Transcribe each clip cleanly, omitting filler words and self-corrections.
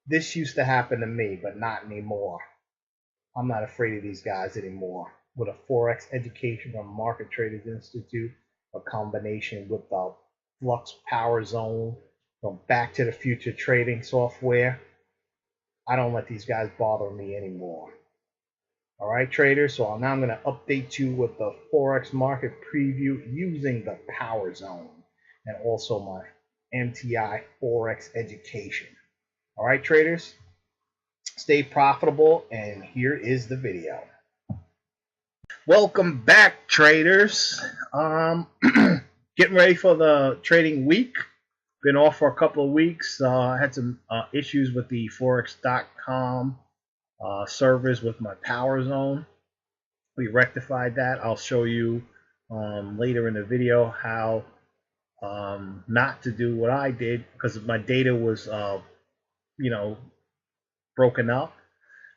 This used to happen to me, but not anymore. I'm not afraid of these guys anymore. With a Forex education from Market Traders Institute, a combination with the Flux Power Zone from Back to the Future trading software, I don't let these guys bother me anymore. All right, traders. So now I'm going to update you with the Forex market preview using the Power Zone and also my MTI Forex education. All right, traders, stay profitable, and here is the video. Welcome back, traders. Getting ready for the trading week. Been off for a couple of weeks. Had some issues with the Forex.com servers with my Power Zone. We rectified that. I'll show you later in the video how not to do what I did because my data was, broken up,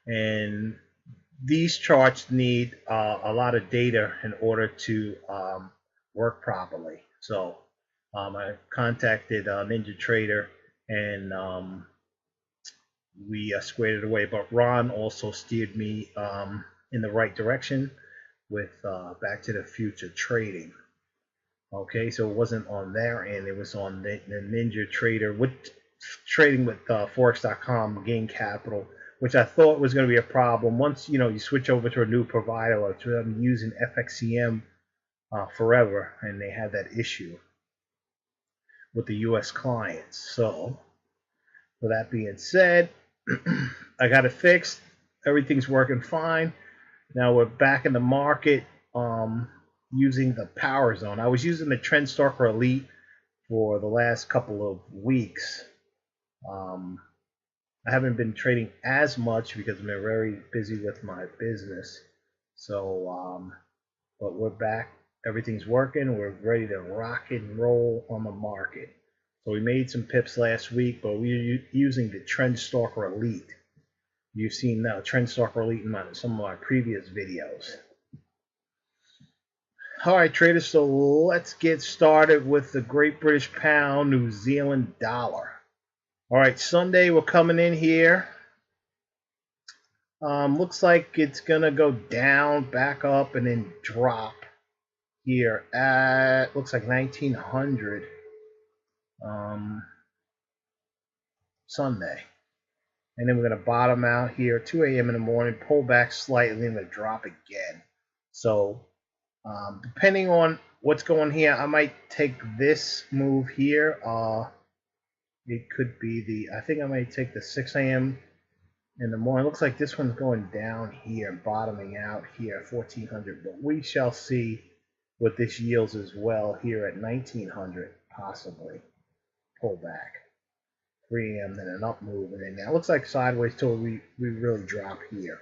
and these charts need a lot of data in order to work properly. So I contacted NinjaTrader and we squared it away. But Ron also steered me in the right direction with Back to the Future trading. Okay, so it wasn't on their end; it was on the NinjaTrader with trading with Forex.com gain capital, which I thought was going to be a problem. Once you switch over to a new provider, like I'm using FXCM forever, and they had that issue with the U.S. clients. So, with that being said, I got it fixed. Everything's working fine. Now we're back in the market using the Power Zone. I was using the Trend Stalker Elite for the last couple of weeks. I haven't been trading as much because I've been very busy with my business. So, but we're back. Everything's working. We're ready to rock and roll on the market. So we made some pips last week, but we're using the Trend Stalker Elite. You've seen Trend Stalker Elite in some of my previous videos. All right, traders, so let's get started with the Great British Pound, New Zealand Dollar. All right, Sunday we're coming in here. Looks like it's going to go down, back up, and then drop here at, looks like 1900 Sunday. And then we're going to bottom out here 2 a.m. in the morning, pull back slightly, and then drop again. So depending on what's going here, I might take this move here. It could be I think I might take the 6 a.m. in the morning. Looks like this one's going down here, bottoming out here at 1400. But we shall see what this yields as well here at 1900, possibly. Pull back. 3 a.m. then an up move, and then now it looks like sideways till we really drop here.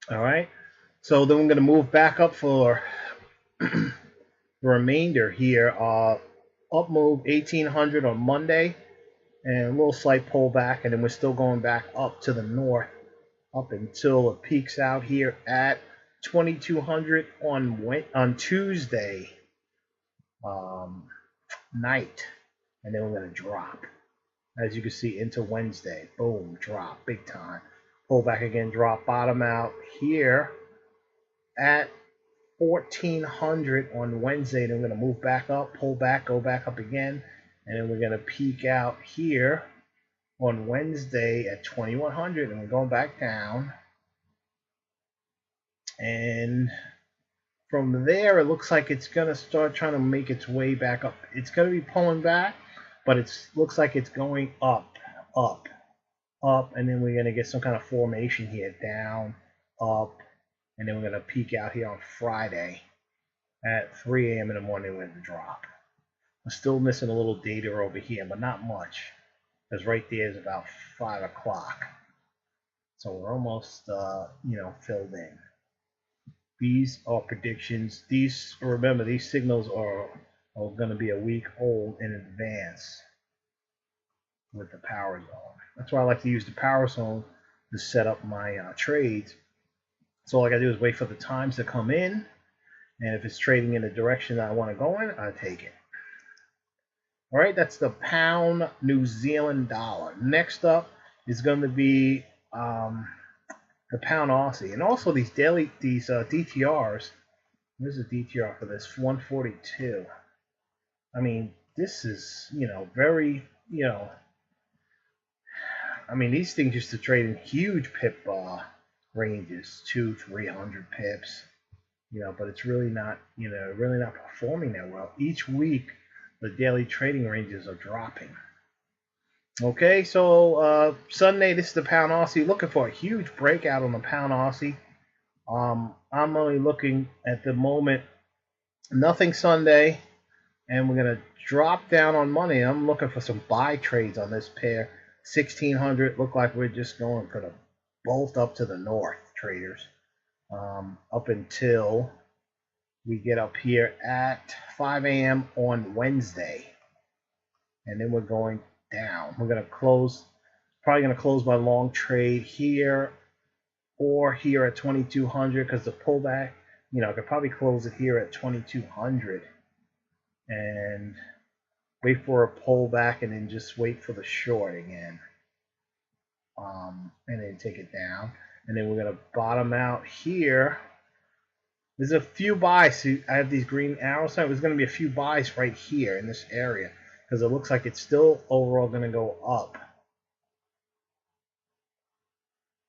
All right. So then we're going to move back up for the remainder here. Up move 1800 on Monday, and a little slight pullback, and then we're still going back up to the north up until it peaks out here at 2200 on Tuesday night, and then we're going to drop, as you can see, into Wednesday. Boom, drop big time. Pull back again, drop, bottom out here at 1400 on Wednesday. Then we're going to move back up, pull back, go back up again, and then we're going to peak out here on Wednesday at 2100, and we're going back down. And from there, it looks like it's going to start trying to make its way back up. It's going to be pulling back, but it looks like it's going up, up, up, and then we're going to get some kind of formation here, down, up, and then we're going to peak out here on Friday at 3 a.m. in the morning with the drop. I'm still missing a little data over here, but not much, because right there is about 5 o'clock. So we're almost, filled in. These are predictions. Remember, these signals are going to be a week old in advance with the Power Zone. That's why I like to use the Power Zone to set up my trades. So all I got to do is wait for the times to come in, and if it's trading in the direction that I want to go in, I take it. All right, that's the pound New Zealand dollar. Next up is going to be the pound Aussie, and also these DTRs. There's a DTR for this 142. I mean, this is very I mean, these things used to trade in huge pip ranges, 200-300 pips. But it's really not performing that well. Each week, the daily trading ranges are dropping. Okay, so Sunday, this is the pound Aussie. Looking for a huge breakout on the pound Aussie. I'm only looking at the moment, nothing Sunday, and we're gonna drop down on money. I'm looking for some buy trades on this pair. 1600. Look like we're just going for the bolt up to the north, traders. Up until we get up here at 5 a.m. on Wednesday, and then we're going down. We're gonna close, probably gonna close my long trade here or here at 2200 because the pullback, I could probably close it here at 2200 and wait for a pullback and then just wait for the short again, and then take it down, and then we're gonna bottom out here. There's a few buys. I have these green arrows. So there's going to be a few buys right here in this area because it looks like it's still overall going to go up.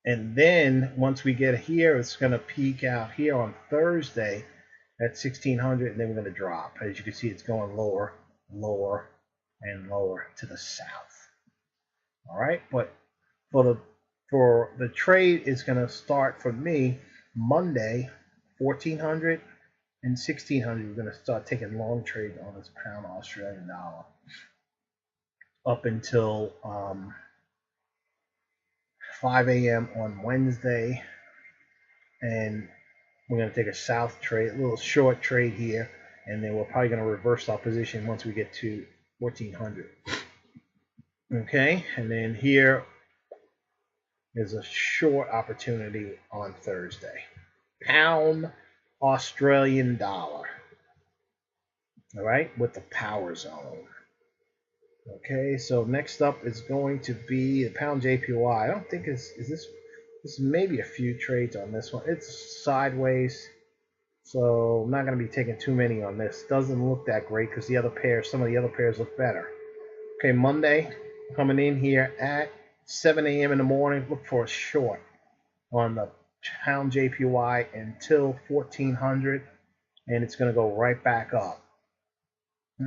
And then once we get here, it's going to peak out here on Thursday at 1600, and then we're going to drop. As you can see, it's going lower, lower, and lower to the south. All right, but for the trade is going to start for me Monday, 1400 and 1600. We're going to start taking long trades on this pound Australian dollar up until 5 a.m. on Wednesday, and we're going to take a south trade, a little short trade here, and then we're probably going to reverse our position once we get to 1400. Okay, and then here is a short opportunity on Thursday. Pound Australian dollar. All right, with the power zone. Okay, so next up is going to be the pound JPY. I don't think is this maybe a few trades on this one. It's sideways, so I'm not going to be taking too many on this. Doesn't look that great because some of the other pairs look better. Okay, Monday, coming in here at 7 a.m. in the morning. Look for a short on the pound JPY until 1400, and it's going to go right back up.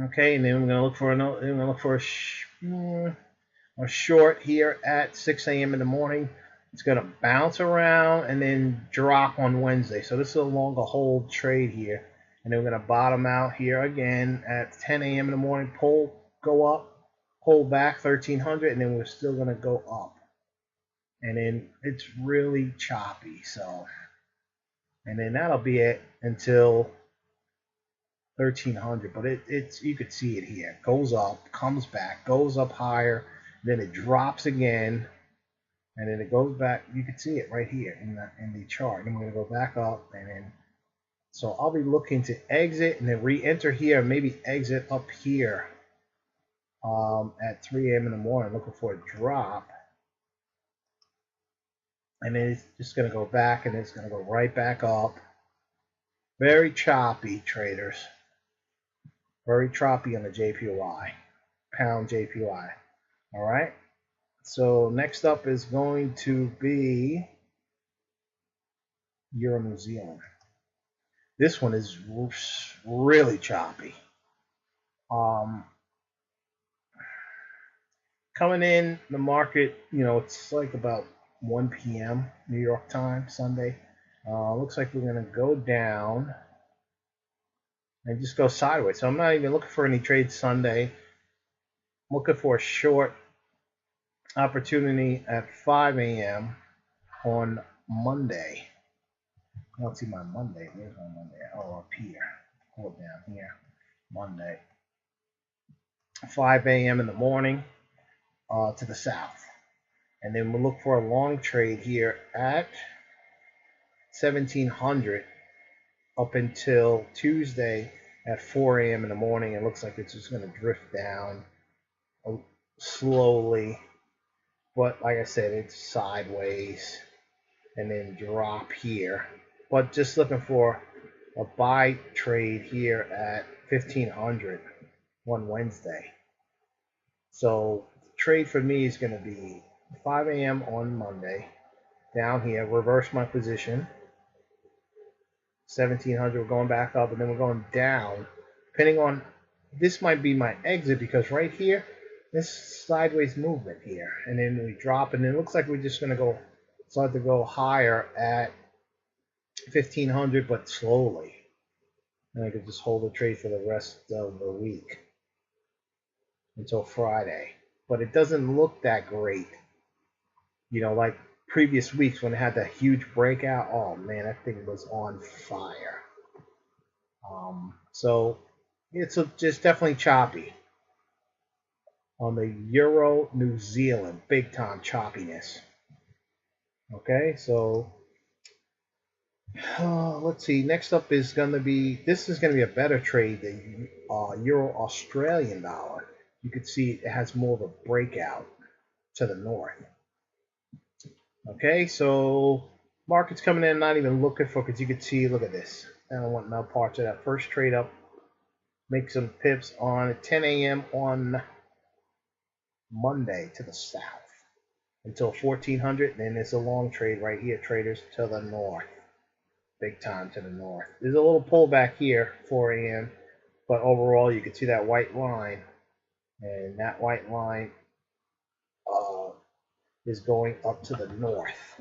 Okay, and then we're going to look for a short here at 6 a.m. in the morning. It's going to bounce around and then drop on Wednesday. So this is a longer hold trade here. And then we're going to bottom out here again at 10 a.m. in the morning. Go up, pull back 1300, and then we're still going to go up. And then it's really choppy. And then that'll be it until 1300, but it's you could see it here. It goes up, comes back, goes up higher, then it drops again, and then it goes back. You can see it right here in the chart. And we're gonna go back up, and then so I'll be looking to exit and then re-enter here, maybe exit up here at 3 a.m. in the morning, looking for a drop, and then it's just gonna go back, and it's gonna go right back up. Very choppy, traders. Very choppy on the JPY, pound JPY. All right. So next up is going to be Euro New Zealand. This one is really choppy. Coming in the market, it's like about 1 p.m. New York time, Sunday. Looks like we're gonna go down and just go sideways. So I'm not even looking for any trades Sunday. I'm looking for a short opportunity at 5 a.m. on Monday. I don't see my Monday. Where's my Monday? Oh, up here. Hold down here. Monday. 5 a.m. in the morning to the south. And then we'll look for a long trade here at 1700 up until Tuesday at 4 a.m. in the morning. It looks like it's just going to drift down slowly, but like I said, it's sideways and then drop here. But just looking for a buy trade here at 1500 on Wednesday. So the trade for me is going to be 5 a.m. on Monday. Down here, reverse my position. 1700, we're going back up, and then we're going down. Depending on, this might be my exit because right here, this sideways movement here, and then we drop, and it looks like we're just going to start to go higher at 1500, but slowly. And I could just hold the trade for the rest of the week until Friday. But it doesn't look that great. You know, like previous weeks when it had that huge breakout. Oh man, that thing was on fire. So it's just definitely choppy. On the Euro New Zealand, big time choppiness. Okay, so let's see. Next up is going to be, this is going to be a better trade than Euro Australian dollar. You can see it has more of a breakout to the north. Okay, so market's coming in, not even looking for, because you can see, look at this. I don't want no parts of that first trade up. Make some pips on 10 a.m. on Monday to the south until 1400. Then it's a long trade right here, traders, to the north. Big time to the north. There's a little pullback here, 4 a.m. But overall, you can see that white line. And that white line is going up to the north.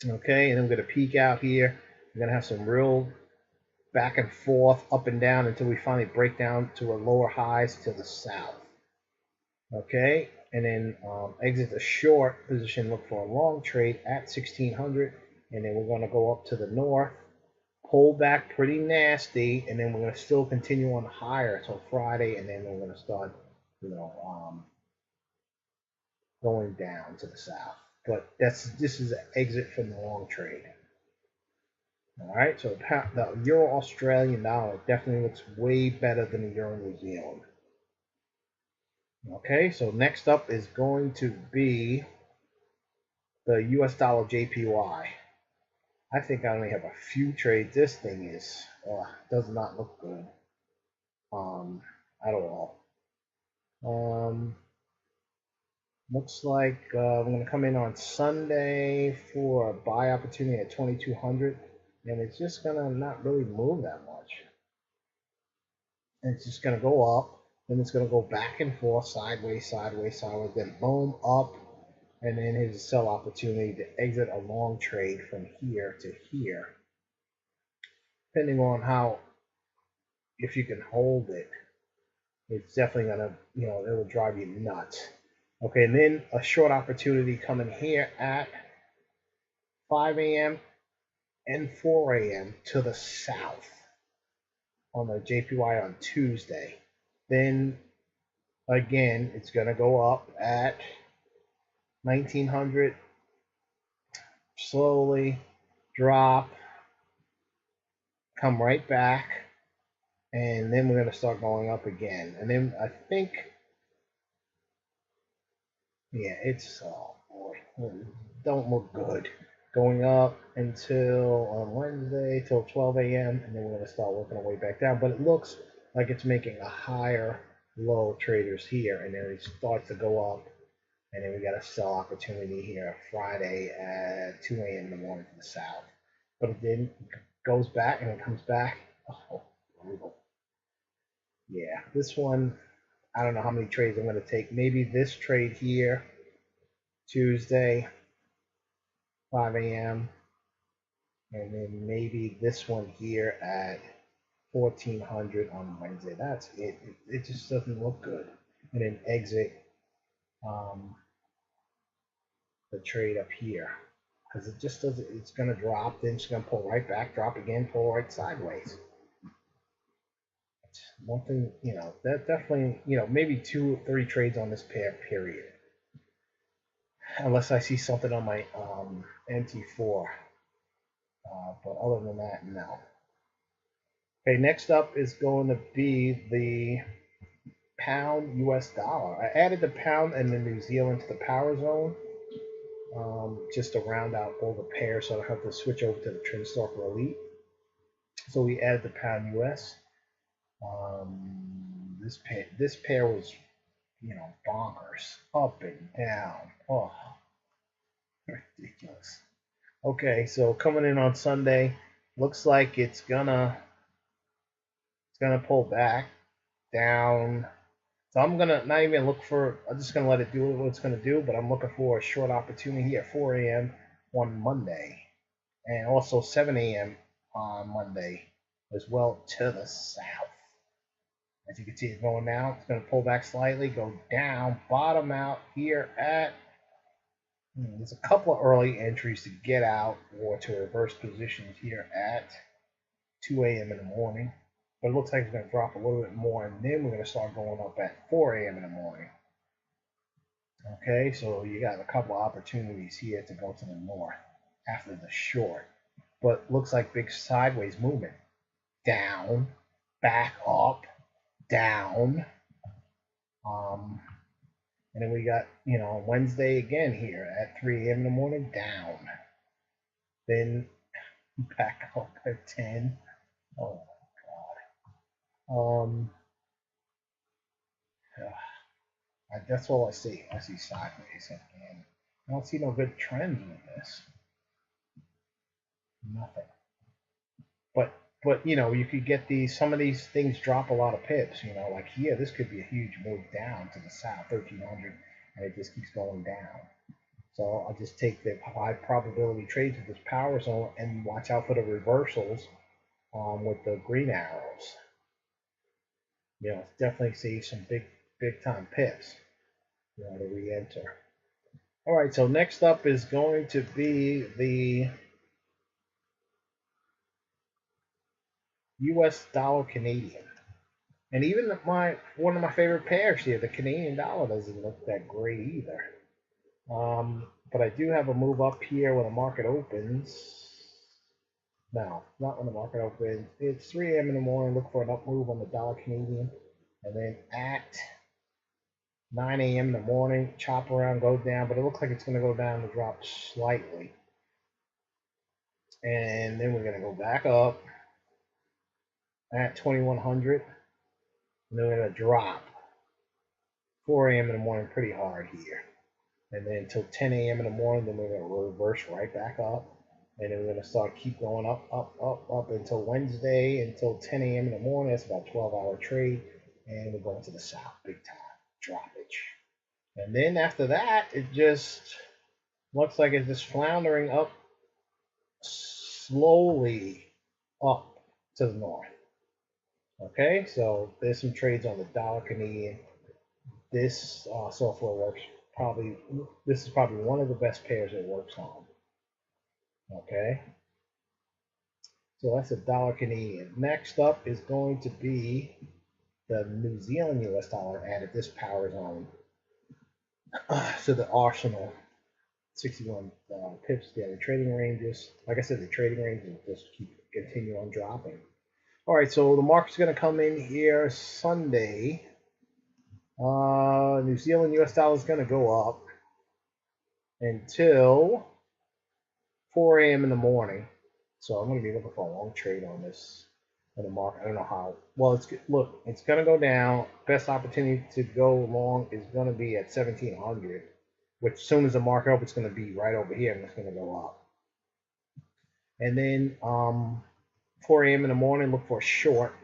Okay, and I'm going to peek out here. We're going to have some real back and forth, up and down, until we finally break down to a lower highs to the south. Okay, and then exit the short position, look for a long trade at 1600, and then we're going to go up to the north, pull back pretty nasty, and then we're going to still continue on higher until Friday, and then we're going to start, going down to the south. But this is an exit from the long trade. All right, so the Euro Australian dollar definitely looks way better than the Euro New Zealand. Okay, so next up is going to be the US dollar JPY. I think I only have a few trades. This thing does not look good at all. Looks like I'm going to come in on Sunday for a buy opportunity at 2200, and it's just going to not really move that much. And it's just going to go up, then it's going to go back and forth, sideways, sideways, sideways, then boom, up, and then here's a sell opportunity to exit a long trade from here to here. Depending on how, if you can hold it, it's definitely going to, it will drive you nuts. Okay, and then a short opportunity coming here at 5 a.m. and 4 a.m. to the south on the JPY on Tuesday. Then again, it's going to go up at 1900, slowly drop, come right back, and then we're going to start going up again. And then I think, yeah, it's, oh boy, don't look good. Going up until on Wednesday till 12 a.m. and then we're going to start working our way back down. But it looks like it's making a higher low, traders here, and then it starts to go up, and then we got a sell opportunity here Friday at 2 a.m. in the morning to the south. But it then goes back and it comes back. Oh, brutal. Yeah, this one, I don't know how many trades I'm going to take. Maybe this trade here, Tuesday, 5 a.m. And then maybe this one here at 1400 on Wednesday. That's it. It just doesn't look good. And then exit the trade up here. Because it just doesn't, it's going to drop, then it's going to pull right back, drop again, pull right sideways. It's nothing, that definitely, maybe 2 or 3 trades on this pair, period. Unless I see something on my NT4. But other than that, no. Okay, next up is going to be the pound US dollar. I added the pound and the New Zealand to the power zone, just to round out all the pairs so I don't have to switch over to the Trend Stalker Elite. So we added the pound US. This pair was, bonkers, up and down. Oh, ridiculous. Okay, so coming in on Sunday, looks like it's gonna pull back down. So I'm gonna not even look for. I'm just gonna let it do what it's gonna do. But I'm looking for a short opportunity at 4 a.m. on Monday, and also 7 a.m. on Monday as well to the south. As you can see, it's going down. It's going to pull back slightly, go down, bottom out here at. There's a couple of early entries to get out or to reverse positions here at 2 a.m. in the morning. But it looks like it's going to drop a little bit more, and then we're going to start going up at 4 a.m. in the morning. Okay, so you got a couple of opportunities here to go to the north after the short. But looks like big sideways movement. Down, back up, down. And then we got, Wednesday again here at 3 a.m. in the morning, down. Then back up at 10. Oh, my God. That's all I see. I see sideways again. I don't see no good trends with this. Nothing. But you could get some of these things drop a lot of pips. Like here, this could be a huge move down to the south, 1300, and it just keeps going down. So I'll just take the high probability trades with this power zone and watch out for the reversals with the green arrows. Definitely see some big time pips, to re-enter. All right, so next up is going to be the U.S. dollar Canadian. And even one of my favorite pairs here, the Canadian dollar, doesn't look that great either. But I do have a move up here when the market opens. No, not when the market opens. It's 3 a.m. in the morning. Look for an up move on the dollar Canadian. And then at 9 a.m. in the morning, chop around, go down. But it looks like it's going to go down and drop slightly. And then we're going to go back up at 2100. And then we're going to drop 4 a.m. in the morning pretty hard here. And then until 10 a.m. in the morning, then we're going to reverse right back up. And then we're going to keep going up until Wednesday, until 10 a.m. in the morning. That's about a 12-hour trade. And we're going to the south, big time, droppage. And then after that, it just looks like it's just floundering up, slowly up to the north. Okay, so there's some trades on the dollar Canadian. This software works this is probably one of the best pairs it works on. Okay, so that's a dollar Canadian. Next up is going to be the New Zealand US dollar added this power zone to the arsenal. 61 pips. Yeah, the trading ranges. Like I said, the trading ranges just continue on dropping. All right, so the market's going to come in here Sunday. New Zealand US dollar is going to go up until 4 a.m. in the morning. So I'm going to be looking for a long trade on this in the market. I don't know how. Well, it's going to go down. Best opportunity to go long is going to be at 1700, which as soon as the market opens, it's going to be right over here, and it's going to go up. And then 4 a.m. in the morning, look for a short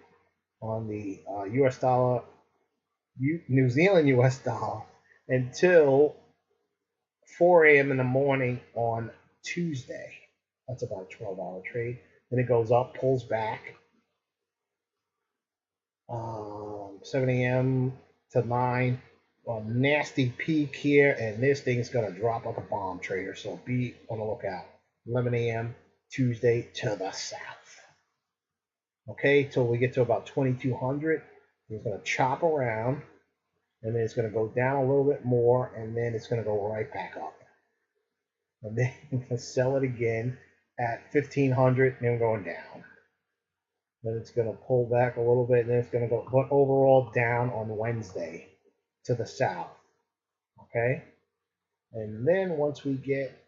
on the U.S. dollar, New Zealand U.S. dollar until 4 a.m. in the morning on Tuesday. That's about a 12-hour trade. Then it goes up, pulls back. 7 a.m. to 9. A nasty peak here, and this thing's going to drop like a bomb, trader. So be on the lookout. 11 a.m. Tuesday to the south. Okay, till we get to about 2200. It's going to chop around, and then it's going to go down a little bit more, and then it's going to go right back up. And then we're going to sell it again at 1500, and then going down. Then it's going to pull back a little bit, and then it's going to go, but overall down on Wednesday to the south. Okay? And then once we get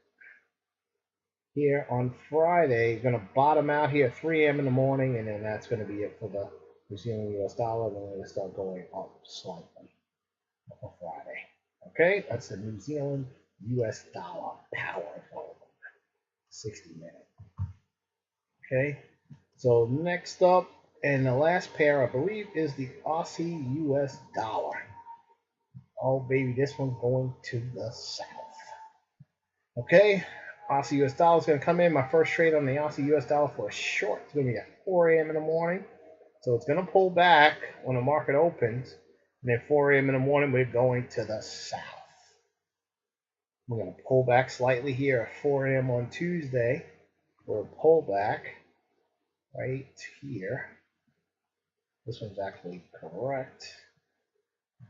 here on Friday, it's going to bottom out here at 3 a.m. in the morning, and then that's going to be it for the New Zealand US dollar. Then we're going to start going up slightly for Friday. Okay? That's the New Zealand US dollar power zone, 60 minute. Okay? So next up, and the last pair, I believe, is the Aussie US dollar. Oh, baby, this one's going to the south. Okay, Aussie US dollar is going to come in. My first trade on the Aussie US dollar for a short. It's going to be at 4 a.m. in the morning. So it's going to pull back when the market opens. And then 4 a.m. in the morning, we're going to the south. We're going to pull back slightly here at 4 a.m. on Tuesday. We'll pull back right here. This one's actually correct.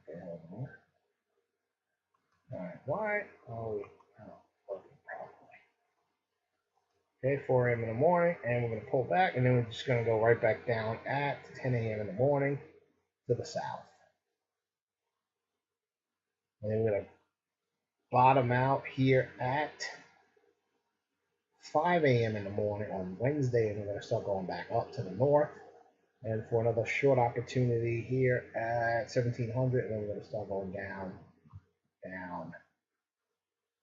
Okay, hold on. All right, why? Oh, working properly. Okay, 4 a.m. in the morning, and we're going to pull back, and then we're just going to go right back down at 10 a.m. in the morning to the south. And then we're going to bottom out here at 5 a.m. in the morning on Wednesday, and we're going to start going back up to the north. And for another short opportunity here at 1700, and then we're going to start going down,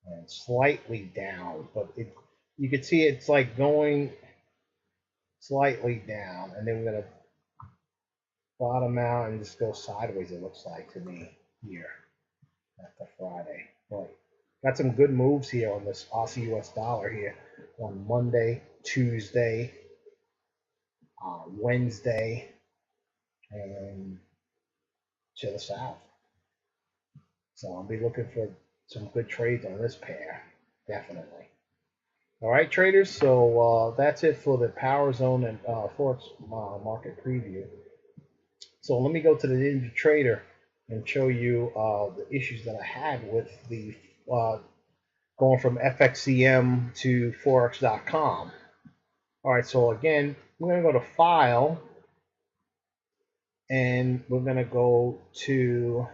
and slightly down, but you can see it's like going slightly down, and then we're going to bottom out and just go sideways, it looks like to me here after Friday. But got some good moves here on this Aussie US dollar here on Monday, Tuesday, Wednesday, and to the south. So I'll be looking for some good trades on this pair, definitely. All right, traders. So that's it for the Power Zone and Forex market preview. So let me go to the Ninja Trader and show you the issues that I had with the going from FXCM to Forex.com. All right. So again, we're going to go to File, and we're going to go to,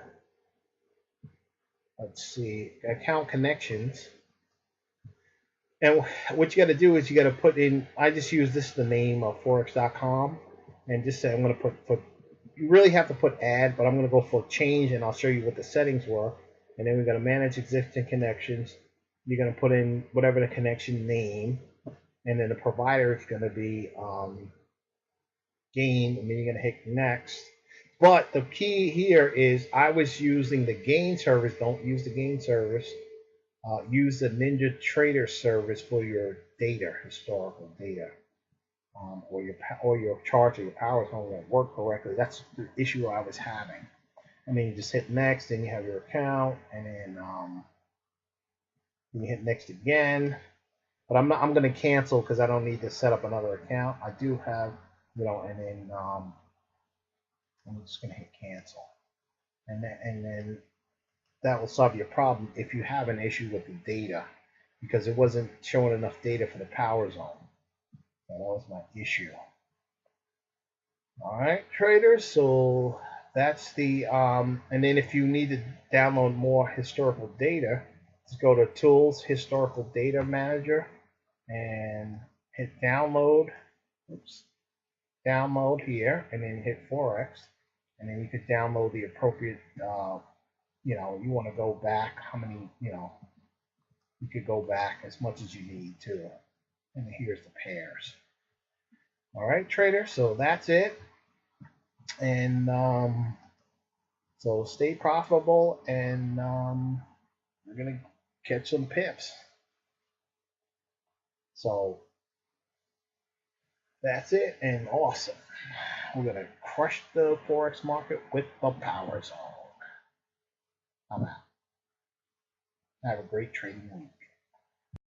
let's see, Account Connections. And what you got to do is you got to put in, I just use this the name of Forex.com, and just say I'm going to put, you really have to put add, but I'm going to go for change, and I'll show you what the settings were. And then we're going to manage existing connections. You're going to put in whatever the connection name, and then the provider is going to be Gain, and then you're going to hit next. But the key here is I was using the Gain service. Don't use the Gain service. Use the Ninja Trader service for your data, historical data, or your charts or your power zone that work correctly. That's the issue I was having. And then you just hit next, and you have your account, and then you hit next again. But I'm going to cancel because I don't need to set up another account. I do have, and then I'm just going to hit cancel, and then that will solve your problem if you have an issue with the data, because it wasn't showing enough data for the power zone. So that was my issue. All right, traders. So that's the and then if you need to download more historical data, just go to Tools, Historical Data Manager, and hit download. Oops, download here, and then hit Forex, and then you could download the appropriate. You want to go back how many, you could go back as much as you need to. And here's the pairs. All right, trader, so that's it. And so stay profitable, and we're going to catch some pips. So that's it, and awesome. We're going to crush the Forex market with the power zone. I'm out. Have a great trading week.